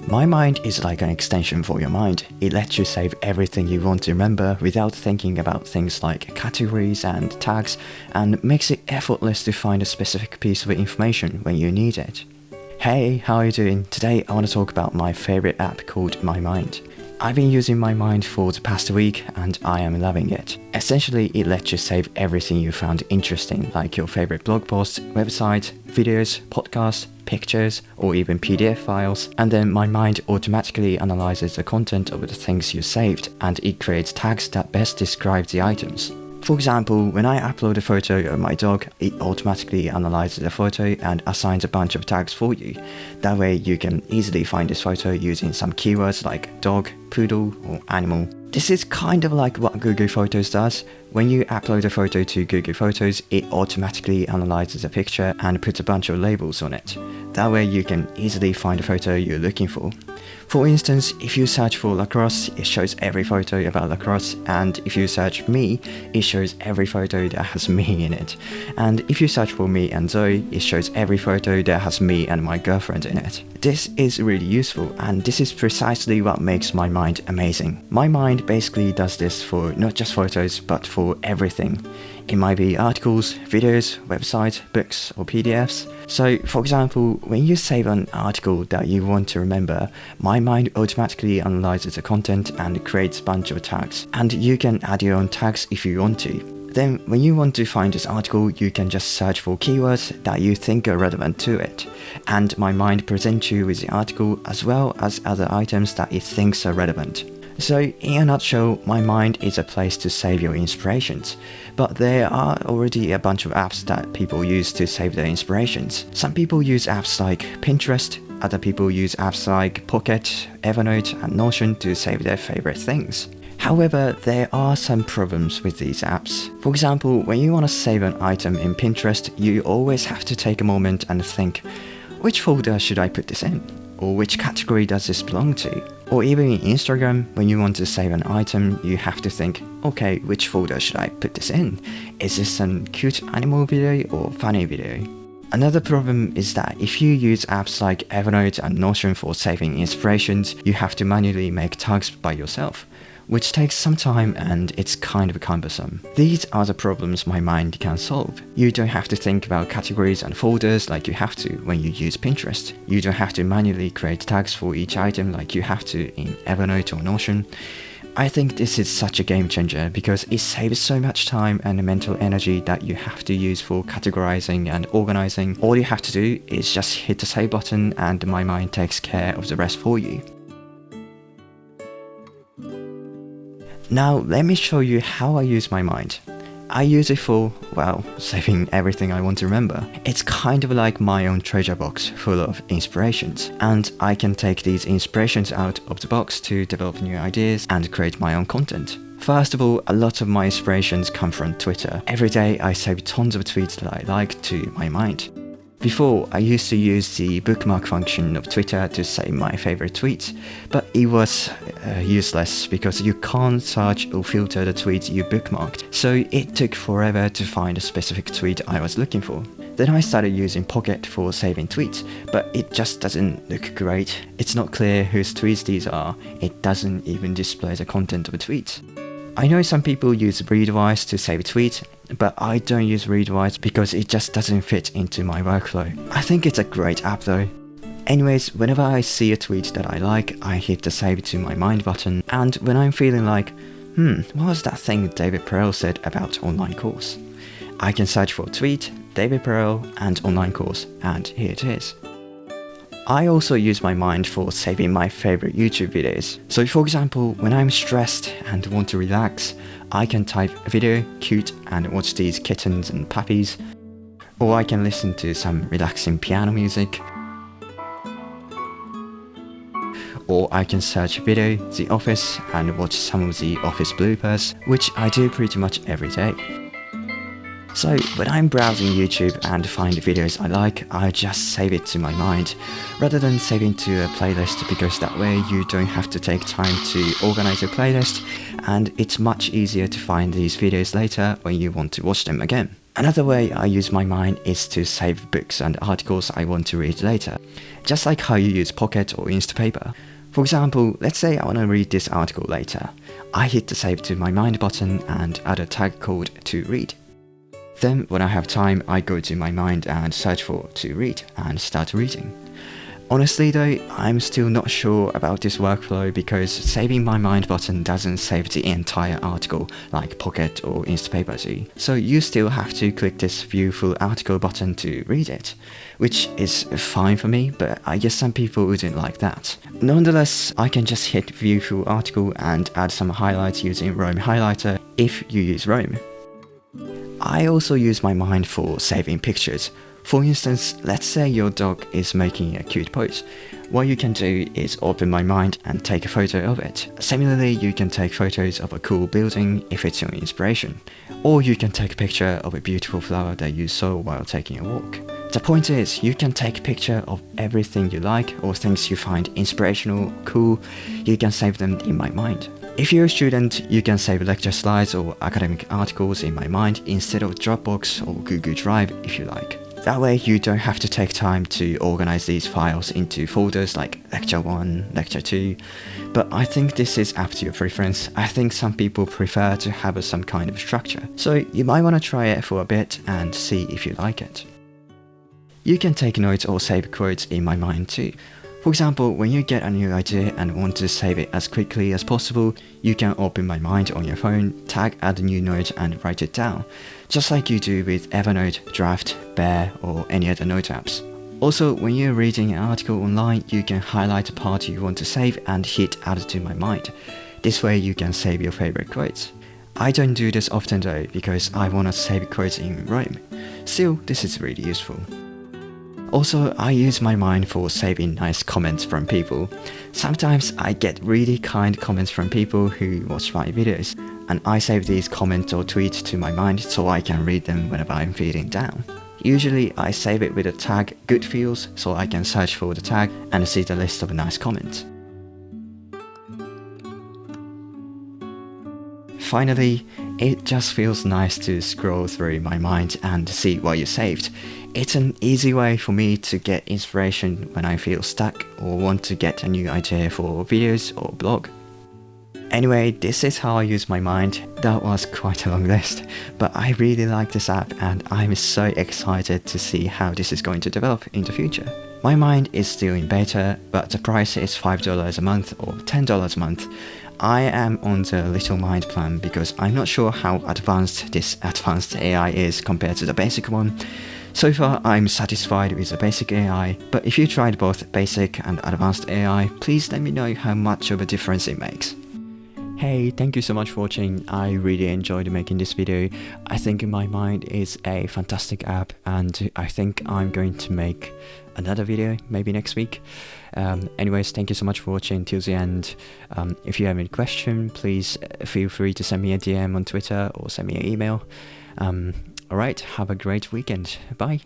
My mind is like an extension for your mind. It lets you save everything you want to remember without thinking about things like categories and tags, and makes it effortless to find a specific piece of information when you need it. Hey, how are you doing? Today I want to talk about my favorite app called mymind. I've been using mymind for the past week and I am loving it. Essentially, it lets you save everything you found interesting, like your favorite blog posts, website, videos, podcasts, pictures, or even PDF files, and then mymind automatically analyzes the content of the things you saved, and it creates tags that best describe the items. For example, when I upload a photo of my dog, it automatically analyzes the photo and assigns a bunch of tags for you. That way you can easily find this photo using some keywords like dog, poodle, or animal. This is kind of like what Google Photos does. When you upload a photo to Google Photos, it automatically analyzes a picture and puts a bunch of labels on it. That way you can easily find the photo you're looking for. For instance, if you search for lacrosse, it shows every photo about lacrosse, and if you search me, it shows every photo that has me in it. And if you search for me and Zoe, it shows every photo that has me and my girlfriend in it. This is really useful, and this is precisely what makes mymind amazing. mymind basically does this for not just photos, but for everything. It might be articles, videos, websites, books, or PDFs. So, for example, when you save an article that you want to remember, mymind automatically analyzes the content and creates a bunch of tags. And you can add your own tags if you want to. Then, when you want to find this article, you can just search for keywords that you think are relevant to it. And mymind presents you with the article as well as other items that it thinks are relevant. So, in a nutshell, mymind is a place to save your inspirations. But there are already a bunch of apps that people use to save their inspirations. Some people use apps like Pinterest, other people use apps like Pocket, Evernote, and Notion to save their favorite things. However, there are some problems with these apps. For example, when you want to save an item in Pinterest, you always have to take a moment and think, which folder should I put this in? Or which category does this belong to? Or even in Instagram, when you want to save an item, you have to think, okay, which folder should I put this in? Is this a cute animal video or funny video? Another problem is that if you use apps like Evernote and Notion for saving inspirations, you have to manually make tags by yourself, which takes some time and it's kind of cumbersome. These are the problems mymind can solve. You don't have to think about categories and folders like you have to when you use Pinterest. You don't have to manually create tags for each item like you have to in Evernote or Notion. I think this is such a game changer because it saves so much time and mental energy that you have to use for categorizing and organizing. All you have to do is just hit the save button and mymind takes care of the rest for you. Now let me show you how I use mymind. I use it for, well, saving everything I want to remember. It's kind of like my own treasure box full of inspirations, and I can take these inspirations out of the box to develop new ideas and create my own content. First of all, a lot of my inspirations come from Twitter. Every day I save tons of tweets that I like to mymind. Before, I used to use the bookmark function of Twitter to save my favorite tweets, but it was useless because you can't search or filter the tweets you bookmarked, so it took forever to find a specific tweet I was looking for. Then I started using Pocket for saving tweets, but it just doesn't look great. It's not clear whose tweets these are. It doesn't even display the content of a tweet. I know some people use Readwise to save a tweet, but I don't use Readwise because it just doesn't fit into my workflow. I think it's a great app though. Anyways, whenever I see a tweet that I like, I hit the save to mymind button, and when I'm feeling like, what was that thing David Perel said about online course? I can search for tweet, David Perel, and online course, and here it is. I also use mymind for saving my favorite YouTube videos. So for example, when I'm stressed and want to relax, I can type video, cute, and watch these kittens and puppies. Or I can listen to some relaxing piano music. Or I can search video, The Office, and watch some of the Office bloopers, which I do pretty much every day. So when I'm browsing YouTube and find videos I like, I just save it to my mind, rather than saving to a playlist, because that way you don't have to take time to organize your playlist, and it's much easier to find these videos later when you want to watch them again. Another way I use my mind is to save books and articles I want to read later, just like how you use Pocket or Instapaper. For example, let's say I want to read this article later. I hit the save to my mind button and add a tag called to read. Then when I have time, I go to my mind and search for to read and start reading. Honestly though, I'm still not sure about this workflow because saving my mind button doesn't save the entire article like Pocket or Instapaper do. So you still have to click this view full article button to read it, which is fine for me, but I guess some people wouldn't like that. Nonetheless, I can just hit view full article and add some highlights using Roam Highlighter if you use Roam. I also use my mind for saving pictures. For instance, let's say your dog is making a cute pose. What you can do is open my mind and take a photo of it. Similarly, you can take photos of a cool building if it's your inspiration. Or you can take a picture of a beautiful flower that you saw while taking a walk. The point is, you can take a picture of everything you like or things you find inspirational, cool. You can save them in my mind. If you're a student, you can save lecture slides or academic articles in my mind instead of Dropbox or Google Drive if you like. That way you don't have to take time to organize these files into folders like Lecture 1, Lecture 2, but I think this is up to your preference. I think some people prefer to have some kind of structure, so you might want to try it for a bit and see if you like it. You can take notes or save quotes in my mind too. For example, when you get a new idea and want to save it as quickly as possible, you can open my mind on your phone, tag add a new note and write it down, just like you do with Evernote, Draft, Bear or any other note apps. Also, when you're reading an article online, you can highlight a part you want to save and hit add to my mind. This way you can save your favorite quotes. I don't do this often though, because I want to save quotes in Roam. Still, this is really useful. Also, I use my mind for saving nice comments from people. Sometimes I get really kind comments from people who watch my videos, and I save these comments or tweets to my mind so I can read them whenever I'm feeling down. Usually I save it with a tag good feels so I can search for the tag and see the list of nice comments. Finally, it just feels nice to scroll through my mind and see what you saved. It's an easy way for me to get inspiration when I feel stuck or want to get a new idea for videos or blog. Anyway, this is how I use my mind. That was quite a long list, but I really like this app and I'm so excited to see how this is going to develop in the future. My mind is still in beta, but the price is $5 a month or $10 a month. I am on the Little Mind plan because I'm not sure how advanced this advanced AI is compared to the basic one. So far, I'm satisfied with the basic AI, but if you tried both basic and advanced AI, please let me know how much of a difference it makes. Hey, thank you so much for watching. I really enjoyed making this video. I think My Mind is a fantastic app and I think I'm going to make another video maybe next week. Anyways, thank you so much for watching till the end. If you have any question, please feel free to send me a DM on Twitter or send me an email. Alright, have a great weekend. Bye.